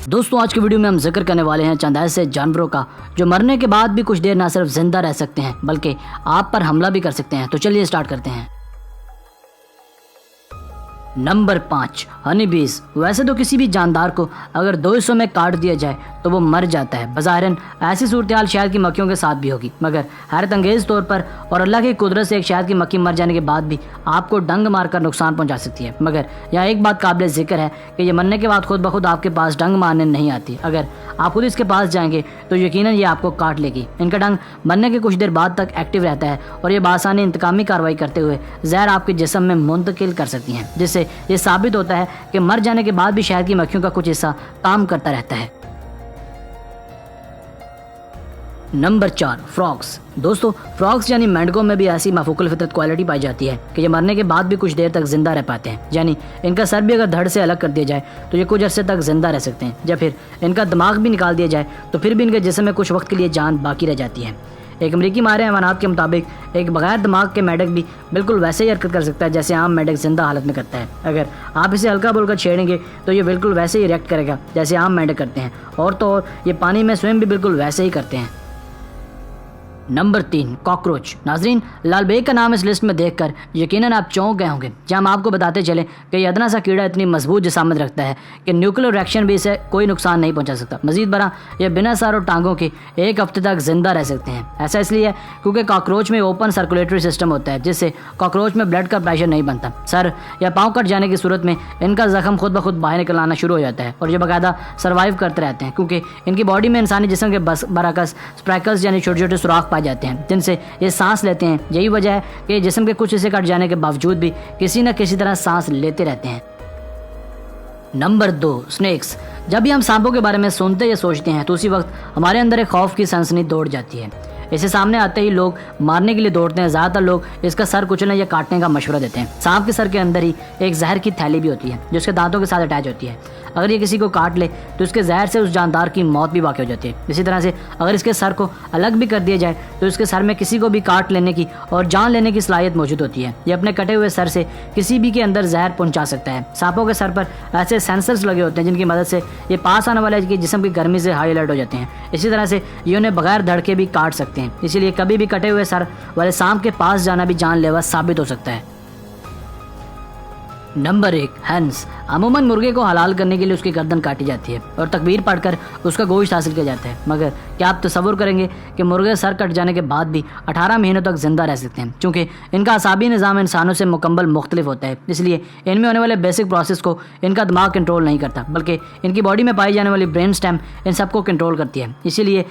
दोस्तों आज के वीडियो में हम जिक्र करने वाले हैं चंद ऐसे जानवरों का जो मरने के बाद भी कुछ देर न सिर्फ जिंदा रह सकते हैं बल्कि आप पर हमला भी कर सकते हैं। तो चलिए स्टार्ट करते हैं। नंबर 5 हनी बीज। वैसे तो किसी भी जानदार को अगर 2 हिस्सों में काट दिया जाए तो वो मर जाता है। बज़ाहिरन ऐसी सूरत हाल शहद की मक्खियों के साथ भी होगी, मगर हैरत अंगेज तौर पर और अल्लाह की कुदरत से एक शहद की मक्खी मर जाने के बाद भी आपको डंग मारकर नुकसान पहुंचा सकती है। मगर यहाँ एक बात काबिल जिक्र है कि ये मरने के बाद खुद ब खुद आपके पास डंग मारने नहीं आती। अगर आप खुद इसके पास जाएंगे तो यकीनन ये आपको काट लेगी। इनका डंग मरने के कुछ देर बाद तक एक्टिव रहता है और ये बासानी इंतकामी कार्रवाई करते हुए जहर आपके जिस्म में मुंतकिल कर सकती हैं, जिससे ये साबित होता है कि मर जाने के बाद भी शहद की मक्खियों का कुछ हिस्सा काम करता रहता है। Number 4 frogs. दोस्तों फ्रॉग्स यानी मेंढकों में भी ऐसी माफूकुल फितरत क्वालिटी पाई जाती है कि ये मरने के बाद भी कुछ देर तक जिंदा रह पाते हैं। यानी इनका सर भी अगर धड़ से अलग कर दिया जाए तो ये कुछ अरसे तक जिंदा रह सकते हैं। जब फिर इनका दिमाग भी निकाल दिया जाए तो फिर भी इनके जिस्म में कुछ वक्त के लिए जान बाकी रह जाती है। एक अमरीकी माहिर हैवानात के मुताबिक एक बगैर दिमाग के मेंढक भी बिल्कुल वैसे ही हरकत कर सकता है जैसे आम मेंढक जिंदा हालत में करता है। अगर आप इसे हल्का बोलकर छेड़ेंगे तो ये बिल्कुल वैसे ही रिएक्ट करेगा जैसे आम मेंढक करते हैं, और तो और ये पानी में स्वयं भी बिल्कुल वैसे ही करते हैं। Number 3 cockroach. नाजरीन लाल बेग का नाम इस लिस्ट में देखकर यकीनन आप चौंक गए होंगे, जहां हम आपको बताते चले कि यह अदना सा कीड़ा इतनी मजबूत जिसामत रखता है कि न्यूक्लियर रिएक्शन भी इसे कोई नुकसान नहीं पहुंचा सकता। मजीद बरा यह बिना सर और टांगों के 1 हफ्ते तक जिंदा रह सकते हैं। ऐसा इसलिए क्योंकि कॉकरोच में ओपन सर्कुलेटरी सिस्टम होता है, जिससे कॉकरोच में ब्लड का प्रेशर नहीं बनता। सर या पाँव कट जाने की सूरत में इनका जख्म खुद ब खुद बाहर निकल आना शुरू हो जाता है और ये बाकायदा सर्वाइव करते रहते हैं, क्योंकि इनकी बॉडी में इंसानी जिस्म के बरअक्स स्प्रैकल्स यानी छोटे छोटे सुराख पाए जाते हैं जिनसे ये सांस लेते हैं। यही वजह है कि जिस्म के कुछ हिस्से कट जाने के बावजूद भी किसी न किसी तरह सांस लेते रहते हैं। Number 2 snakes. जब भी हम सांपों के बारे में सुनते या सोचते हैं तो उसी वक्त हमारे अंदर एक खौफ की सनसनी दौड़ जाती है। इसे सामने आते ही लोग मारने के लिए दौड़ते हैं। ज़्यादातर लोग इसका सर कुचलने या काटने का मशवरा देते हैं। सांप के सर के अंदर ही एक जहर की थैली भी होती है जो उसके दांतों के साथ अटैच होती है। अगर ये किसी को काट ले तो उसके जहर से उस जानदार की मौत भी वाक़ हो जाती है। इसी तरह से अगर इसके सर को अलग भी कर दिया जाए तो इसके सर में किसी को भी काट लेने की और जान लेने की सलाहियत मौजूद होती है। ये अपने कटे हुए सर से किसी भी के अंदर जहर पहुंचा सकता है। सांपों के सर पर ऐसे सेंसर्स लगे होते हैं जिनकी मदद से ये पास आने वाले जिस्म की गर्मी से हाई अलर्ट हो जाते हैं। इसी तरह से ये उन्हें बगैर धड़के भी काट सकते हैं। इसीलिए कभी भी कटे हुए सर वाले सांप के पास जाना भी जानलेवा साबित हो सकता है। नंबर 1 हंस। अमूमन मुर्गे को हलाल करने के लिए उसकी गर्दन काटी जाती है और तकबीर पढ़कर उसका गोश्त हासिल किया जाता है। मगर क्या आप तसव्वुर करेंगे कि मुर्गे सर कट जाने के बाद भी 18 महीनों तक जिंदा रह सकते हैं? चूँकि इनका असाबी निज़ाम इंसानों से मुकम्मल मुख्तलिफ होता है, इसलिए इनमें होने वाले बेसिक प्रोसेस को इनका दिमाग कंट्रोल नहीं करता, बल्कि इनकी बॉडी में पाई जाने वाली ब्रेन स्टेम इन सबको कंट्रोल करती है। इसीलिए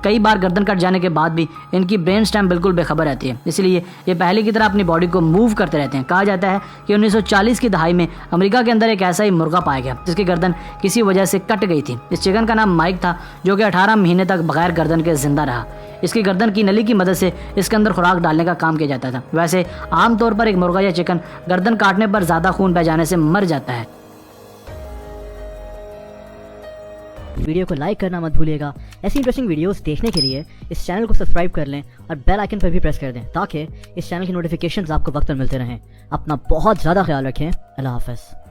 कई बार गर्दन कट जाने के बाद भी इनकी ब्रेन स्टेम बिल्कुल बेखबर रहती है। इसलिए ये पहले की तरह अपनी बॉडी को मूव करते रहते हैं। कहा जाता है कि 1940 की दहाई में अमेरिका के अंदर एक ऐसा ही मुर्गा पाया गया जिसकी गर्दन किसी वजह से कट गई थी। इस चिकन का नाम माइक था, जो कि 18 महीने तक बगैर गर्दन के जिंदा रहा। इसकी गर्दन की नली की मदद से इसके अंदर खुराक डालने का काम किया जाता था। वैसे आमतौर पर एक मुर्गा या चिकन गर्दन काटने पर ज्यादा खून बह जाने से मर जाता है। वीडियो को लाइक करना मत भूलिएगा। ऐसी इंटरेस्टिंग वीडियोस देखने के लिए इस चैनल को सब्सक्राइब कर लें और बेल आइकन पर भी प्रेस कर दें ताकि इस चैनल की नोटिफिकेशंस आपको वक्त पर मिलते रहें। अपना बहुत ज़्यादा ख्याल रखें। अल्लाह हाफ़िज़।